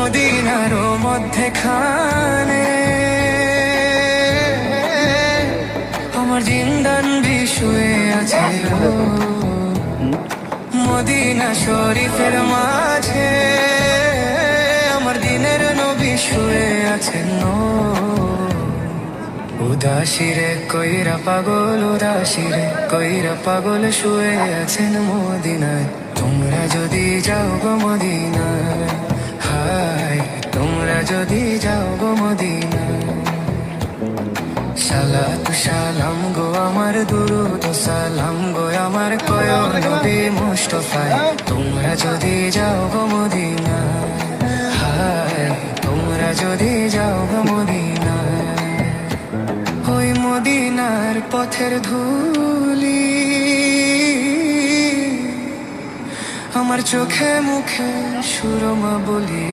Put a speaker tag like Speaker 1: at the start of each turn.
Speaker 1: মদিনার মধ্যেখানে আমার জিন্দান শুয়ে আছে গো। মদিনা শরীফের মাঝে আমার দিনের নবী শুয়ে আছেন। উদাসীরে কইরা পাগল, উদাসীরে কইরা পাগল শুয়ে আছেন মদিনায়। তোমরা যদি যাও গো মদিনায়, হায় তোমরা যদি যাও গো মদিনায়। সালাত সালাম গো আমার, দুরুদ সালাম গো আমার কয় নবী মুস্তাফায়। তোমরা যদি যাও গো মদিনায়, হায় তোমরা যদি যাও গো মদিনায়। ওই মদিনার পথের ধুলি আমার চোখে মুখে সুরমা বলি।